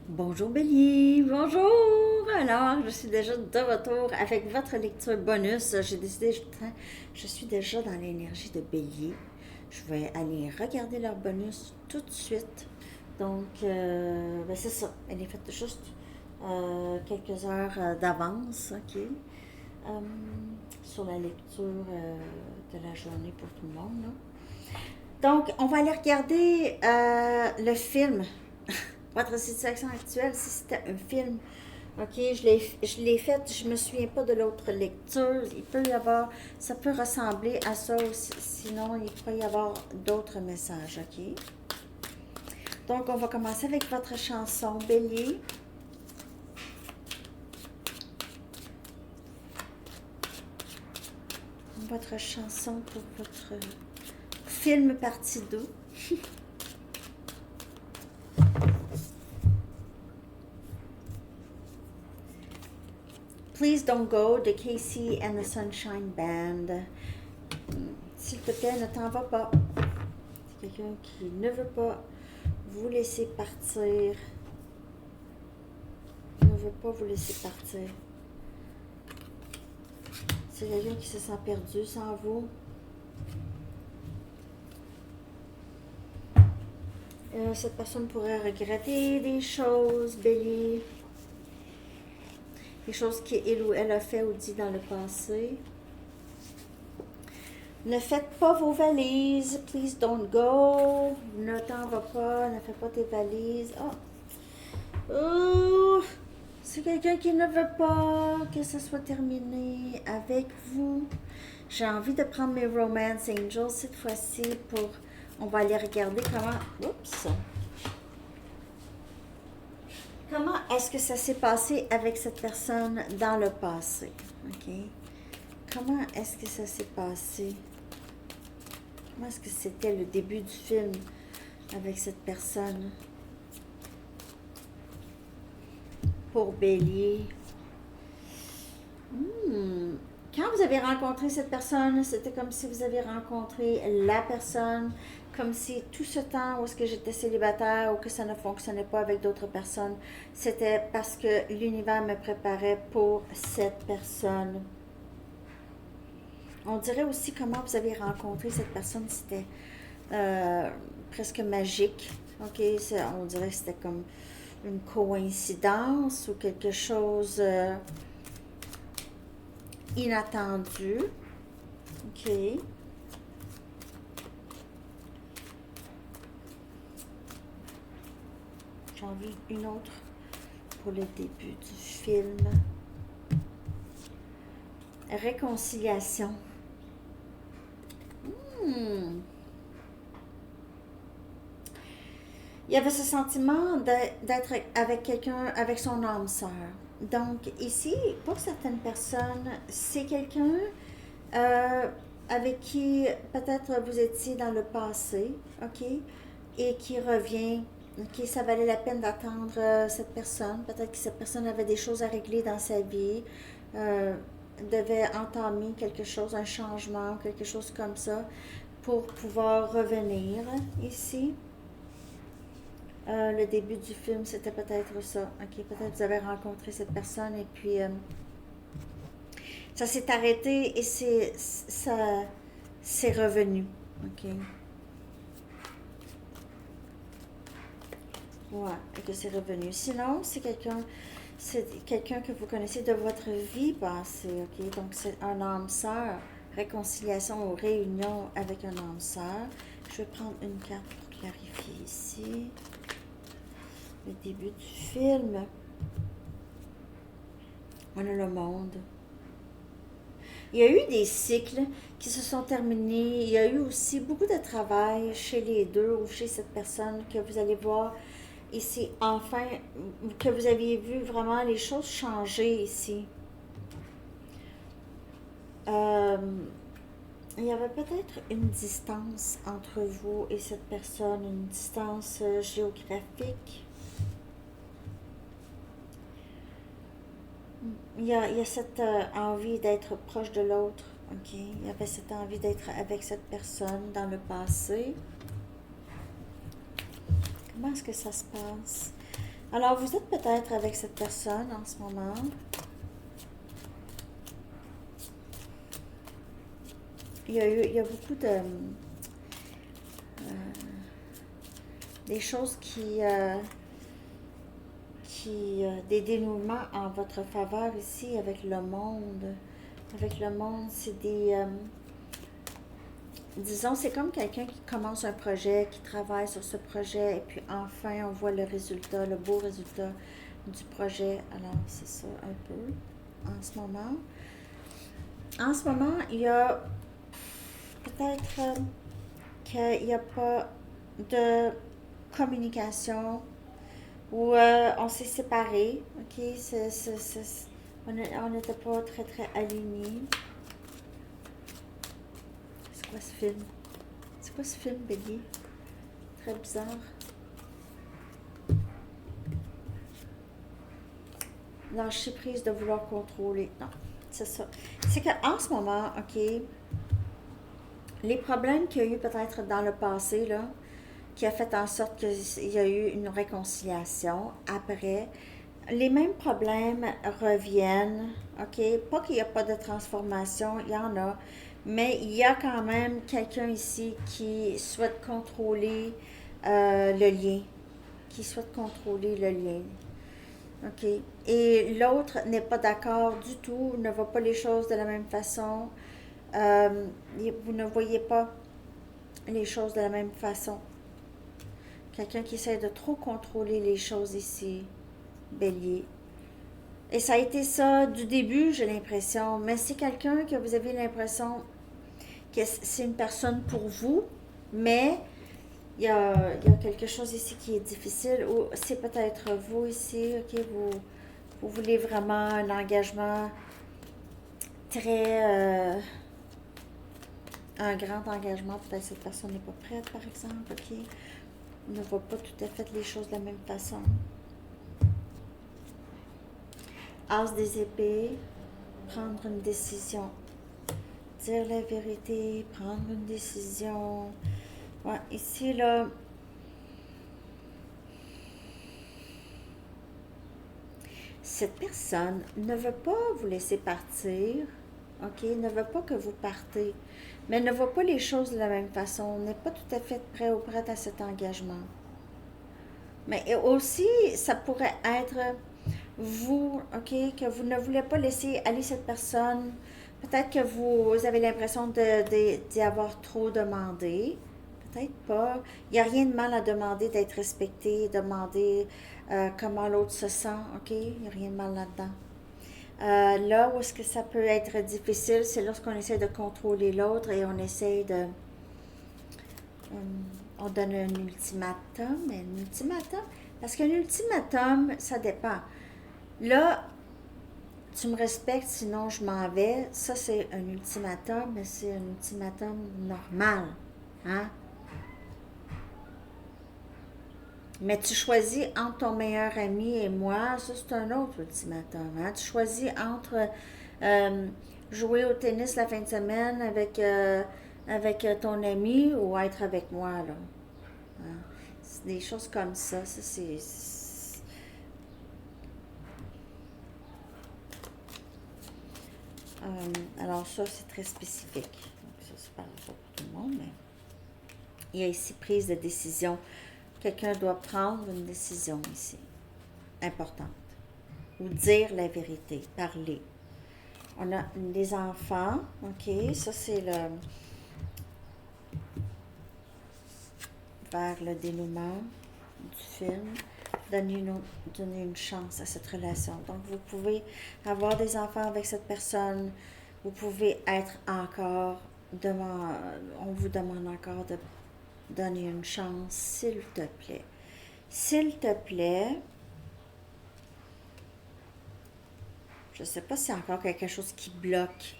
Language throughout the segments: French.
Bonjour Bélier, bonjour! Alors, je suis déjà de retour avec votre lecture bonus. J'ai décidé, je suis déjà dans l'énergie de Bélier. Je vais aller regarder leur bonus tout de suite. Donc, ben c'est ça. Elle est faite juste quelques heures d'avance, ok? Sur la lecture de la journée pour tout le monde, là. Donc, on va aller regarder le film. Votre situation actuelle, si c'était un film. Ok, je l'ai fait, je me souviens pas de l'autre lecture. Il peut y avoir, ça peut ressembler à ça aussi, sinon il peut y avoir d'autres messages, ok? Donc, on va commencer avec votre chanson, Bélier. Votre chanson pour votre film partie 2. Please Don't Go de Casey and the Sunshine Band. S'il te plaît, ne t'en va pas. C'est quelqu'un qui ne veut pas vous laisser partir. Ne veut pas vous laisser partir. C'est quelqu'un qui se sent perdu sans vous. Cette personne pourrait regretter des choses, Bélier. Des choses qu'il ou elle a fait ou dit dans le passé. Ne faites pas vos valises. Please don't go. Ne t'en va pas. Ne fais pas tes valises. Oh, c'est quelqu'un qui ne veut pas que ça soit terminé avec vous. J'ai envie de prendre mes Romance Angels cette fois-ci pour... On va aller regarder comment... Oups! Comment est-ce que ça s'est passé avec cette personne dans le passé? OK? Comment est-ce que ça s'est passé? Comment est-ce que c'était le début du film avec cette personne? Pour Bélier. Quand vous avez rencontré cette personne, c'était comme si vous avez rencontré la personne, comme si tout ce temps où est-ce que j'étais célibataire ou que ça ne fonctionnait pas avec d'autres personnes, c'était parce que l'univers me préparait pour cette personne. On dirait aussi comment vous avez rencontré cette personne, c'était presque magique. Ok, on dirait que c'était comme une coïncidence ou quelque chose inattendu. Ok. J'en veux une autre pour le début du film. Réconciliation. Il y avait ce sentiment d'être avec quelqu'un, avec son âme sœur. Donc ici, pour certaines personnes, c'est quelqu'un euh, avec qui peut-être vous étiez dans le passé, ok, et qui revient. Ok, ça valait la peine d'attendre cette personne. Peut-être que cette personne avait des choses à régler dans sa vie, euh, devait entamer quelque chose, un changement, quelque chose comme ça, pour pouvoir revenir ici. Le début du film, c'était peut-être ça. Ok, peut-être vous avez rencontré cette personne et puis ça s'est arrêté et c'est revenu. Ok. Ouais, et que c'est revenu. Sinon, c'est quelqu'un que vous connaissez de votre vie passée. Ok, donc c'est un âme sœur. Réconciliation ou réunion avec un âme sœur. Je vais prendre une carte pour clarifier ici. Le début du film. On a le monde. Il y a eu des cycles qui se sont terminés. Il y a eu aussi beaucoup de travail chez les deux ou chez cette personne que vous allez voir ici. Enfin, que vous aviez vu vraiment les choses changer ici. Euh, il y avait peut-être une distance entre vous et cette personne, une distance géographique. Il y a cette envie d'être proche de l'autre. Ok, il y avait cette envie d'être avec cette personne dans le passé. Comment est-ce que ça se passe? Alors, vous êtes peut-être avec cette personne en ce moment. Il y a beaucoup de... des choses des dénouements en votre faveur ici avec le monde. Avec le monde, c'est des... disons, c'est comme quelqu'un qui commence un projet, qui travaille sur ce projet, et puis enfin, on voit le résultat, le beau résultat du projet. Alors, c'est ça un peu en ce moment. En ce moment, il y a peut-être qu'il n'y a pas de communication ou on s'est séparés, ok? On n'était pas très très alignés. C'est quoi ce film? C'est quoi ce film, Bélier? Très bizarre. Lâcher prise de vouloir contrôler. Non, c'est ça. C'est qu'en ce moment, ok, les problèmes qu'il y a eu peut-être dans le passé, là, qui a fait en sorte qu'il y a eu une réconciliation après, les mêmes problèmes reviennent, ok? Pas qu'il n'y a pas de transformation, il y en a, mais il y a quand même quelqu'un ici qui souhaite contrôler le lien, qui souhaite contrôler le lien, ok? Et l'autre n'est pas d'accord du tout, ne voit pas les choses de la même façon. Euh, vous ne voyez pas les choses de la même façon. Quelqu'un qui essaie de trop contrôler les choses ici, Bélier. Et ça a été ça du début, j'ai l'impression. Mais c'est quelqu'un que vous avez l'impression que c'est une personne pour vous, mais il y a quelque chose ici qui est difficile. Ou c'est peut-être vous ici, ok, vous voulez vraiment un engagement très... un grand engagement. Peut-être cette personne n'est pas prête, par exemple, ok. Ne voit pas tout à fait les choses de la même façon. As des épées, prendre une décision. Dire la vérité, prendre une décision. Ouais, ici, là, cette personne ne veut pas vous laisser partir, ok? Ne veut pas que vous partez, mais ne voit pas les choses de la même façon, n'est pas tout à fait prêt ou prête à cet engagement. Mais aussi, ça pourrait être vous, ok, que vous ne voulez pas laisser aller cette personne. Peut-être que vous avez l'impression d'y avoir trop demandé. Peut-être pas. Il n'y a rien de mal à demander d'être respecté, demander comment l'autre se sent, ok? Il n'y a rien de mal là-dedans. Là où est-ce que ça peut être difficile, c'est lorsqu'on essaie de contrôler l'autre et on essaie de... on donne un ultimatum, mais un ultimatum, parce qu'un ultimatum, ça dépend. Là, tu me respectes, sinon je m'en vais. Ça, c'est un ultimatum, mais c'est un ultimatum normal. Hein? Mais tu choisis entre ton meilleur ami et moi, ça, c'est un autre ultimatum. Hein? Tu choisis entre euh, jouer au tennis la fin de semaine avec ton ami ou être avec moi, là. Hein? C'est des choses comme ça c'est... alors ça, c'est très spécifique. Donc ça, c'est pas pour tout le monde, mais il y a ici prise de décision. Quelqu'un doit prendre une décision ici, importante. Ou dire la vérité, parler. On a les enfants, ok, ça c'est vers le dénouement du film. Donner une chance à cette relation. Donc vous pouvez avoir des enfants avec cette personne, vous pouvez être encore, on vous demande encore de donner une chance, s'il te plaît. S'il te plaît, je ne sais pas si c'est encore quelque chose qui bloque,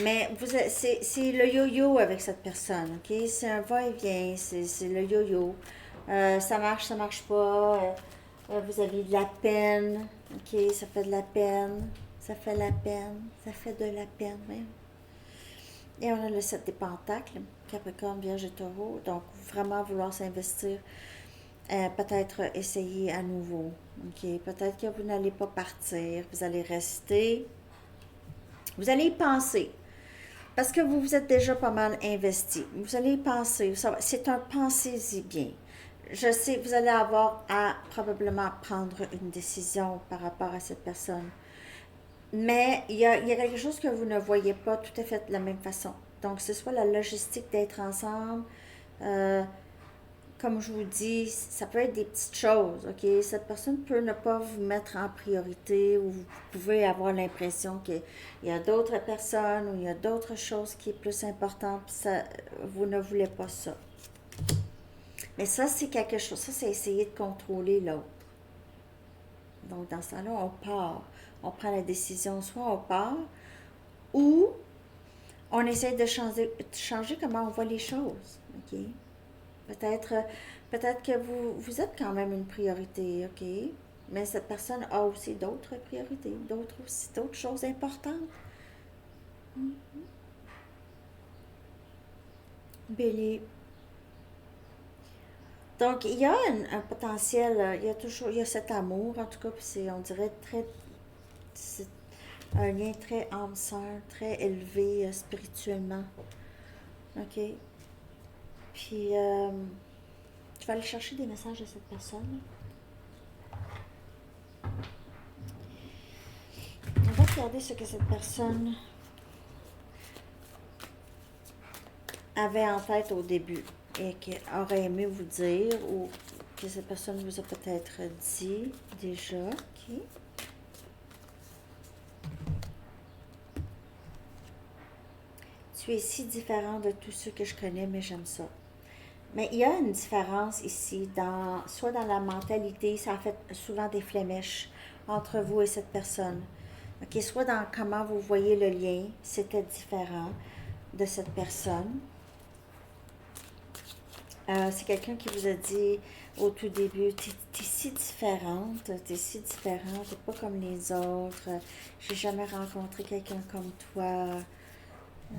mais c'est le yo-yo avec cette personne, ok? C'est un va-et-vient, c'est le yo-yo. Ça marche pas. Vous avez de la peine, ok? Ça fait de la peine, ça fait la peine, ça fait de la peine, oui. Et on a le 7 des pentacles, Capricorne, Vierge et Taureau. Donc, vraiment vouloir s'investir, peut-être essayer à nouveau OK? Peut-être que vous n'allez pas partir, vous allez rester, vous allez y penser. Parce que vous vous êtes déjà pas mal investi. Vous allez y penser. C'est un pensez-y bien. Je sais que vous allez avoir à probablement prendre une décision par rapport à cette personne. Mais il y a quelque chose que vous ne voyez pas tout à fait de la même façon. Donc, c'est soit la logistique d'être ensemble, euh, comme je vous dis, ça peut être des petites choses, OK? Cette personne peut ne pas vous mettre en priorité ou vous pouvez avoir l'impression qu'il y a d'autres personnes ou il y a d'autres choses qui est plus importante, puis ça, vous ne voulez pas ça. Mais ça, c'est quelque chose, ça, c'est essayer de contrôler l'autre. Donc, dans ce temps-là, on part. On prend la décision, soit on part, ou on essaie de changer comment on voit les choses, OK? Peut-être, peut-être que vous êtes quand même une priorité, OK? Mais cette personne a aussi d'autres priorités, d'autres choses importantes. Bélier. Donc, il y a un potentiel, il y a cet amour, en tout cas, puis c'est, on dirait, c'est un lien très âme-sœur, très élevé spirituellement, OK? Puis, je vais aller chercher des messages de cette personne. On va regarder ce que cette personne avait en tête au début et qu'elle aurait aimé vous dire ou que cette personne vous a peut-être dit déjà. OK? Tu es si différent de tous ceux que je connais, mais j'aime ça. Mais il y a une différence ici, soit dans la mentalité, ça fait souvent des flémèches entre vous et cette personne. OK? Soit dans comment vous voyez le lien, c'était différent de cette personne. C'est quelqu'un qui vous a dit au tout début, t'es si différente, t'es si différente, t'es pas comme les autres, j'ai jamais rencontré quelqu'un comme toi. Euh,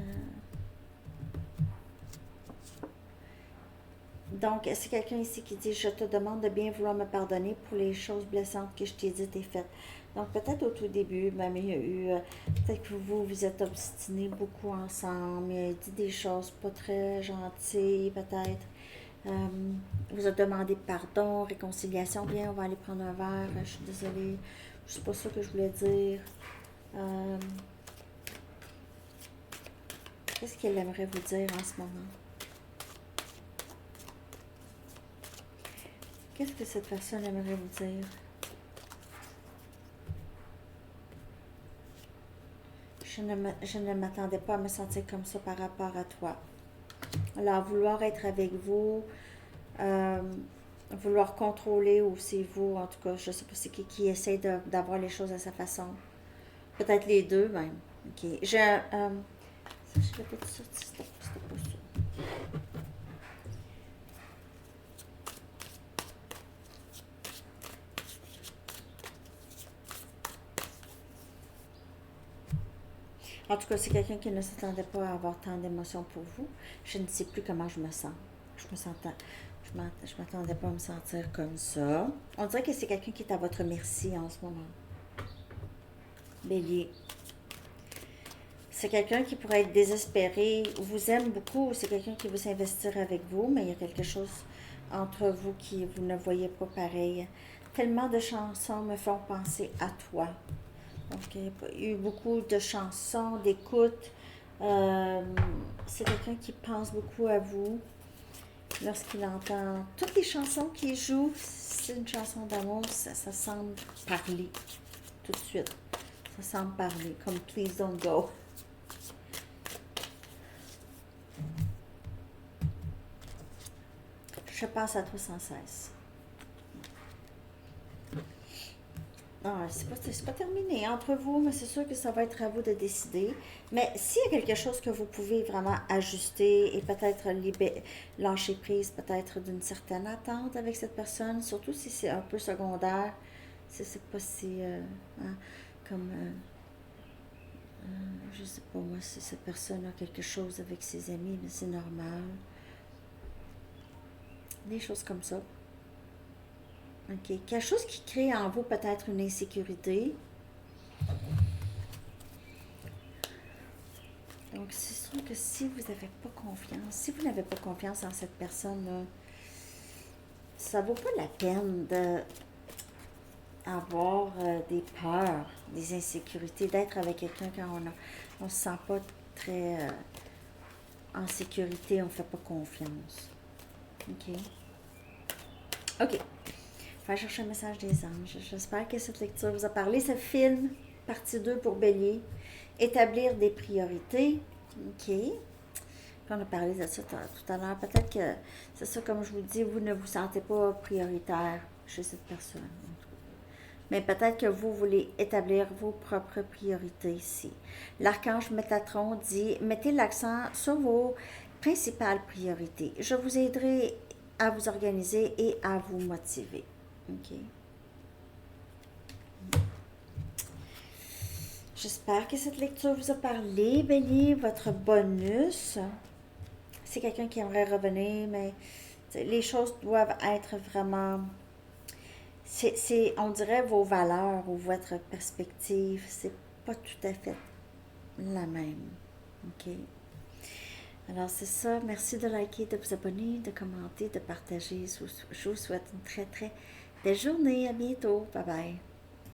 donc, c'est quelqu'un ici qui dit, je te demande de bien vouloir me pardonner pour les choses blessantes que je t'ai dites et faites. Donc, peut-être au tout début, même il y a eu, peut-être que vous êtes obstinés beaucoup ensemble, il a dit des choses pas très gentilles, peut-être. Euh, vous a demandé pardon, réconciliation. Bien, on va aller prendre un verre. Je suis désolée. C'est pas ça que je voulais dire. Euh, Qu'est-ce qu'elle aimerait vous dire en ce moment? Qu'est-ce que cette personne aimerait vous dire? Je ne m'attendais pas à me sentir comme ça par rapport à toi. Alors, vouloir être avec vous, euh, vouloir contrôler ou c'est vous, en tout cas, je sais pas c'est qui essaie d'avoir les choses à sa façon. Peut-être les deux même. OK. Ça, je l'ai pas sorti, c'était pas ça. En tout cas, c'est quelqu'un qui ne s'attendait pas à avoir tant d'émotions pour vous. Je ne sais plus comment je me sens. Je m'attendais pas à me sentir comme ça. On dirait que c'est quelqu'un qui est à votre merci en ce moment. Bélier. C'est quelqu'un qui pourrait être désespéré, vous aime beaucoup, c'est quelqu'un qui veut s'investir avec vous, mais il y a quelque chose entre vous qui vous ne voyez pas pareil. Tellement de chansons me font penser à toi. Donc, il y a eu beaucoup de chansons, d'écoute. Euh, c'est quelqu'un qui pense beaucoup à vous. Lorsqu'il entend toutes les chansons qu'il joue, c'est une chanson d'amour, ça semble parler tout de suite. Ça semble parler, comme Please Don't Go. Je pense à toi sans cesse. Ah, c'est pas terminé entre vous, mais c'est sûr que ça va être à vous de décider. Mais s'il y a quelque chose que vous pouvez vraiment ajuster et peut-être lâcher prise peut-être d'une certaine attente avec cette personne, surtout si c'est un peu secondaire, si c'est pas si, hein, comme, je sais pas moi, si cette personne a quelque chose avec ses amis, mais c'est normal. Des choses comme ça. OK. Quelque chose qui crée en vous peut-être une insécurité. Donc, c'est sûr que si vous n'avez pas confiance, si vous n'avez pas confiance en cette personne-là, ça vaut pas la peine d'avoir des peurs, des insécurités, d'être avec quelqu'un quand on se sent pas très en sécurité, on fait pas confiance. OK. OK. Faire chercher un message des anges. J'espère que cette lecture vous a parlé. Ce film, partie 2 pour Bélier. Établir des priorités. OK. Puis on a parlé de ça tout à l'heure. Peut-être que c'est ça, comme je vous dis, vous ne vous sentez pas prioritaire chez cette personne. Mais peut-être que vous voulez établir vos propres priorités ici. L'archange Métatron dit, mettez l'accent sur vos principales priorités. Je vous aiderai à vous organiser et à vous motiver. OK. J'espère que cette lecture vous a parlé. Bélier, votre bonus. C'est quelqu'un qui aimerait revenir, mais les choses doivent être vraiment... on dirait, vos valeurs ou votre perspective. C'est pas tout à fait la même. OK? Alors, c'est ça. Merci de liker, de vous abonner, de commenter, de partager. Je vous souhaite une très, très belle journée. À bientôt. Bye bye.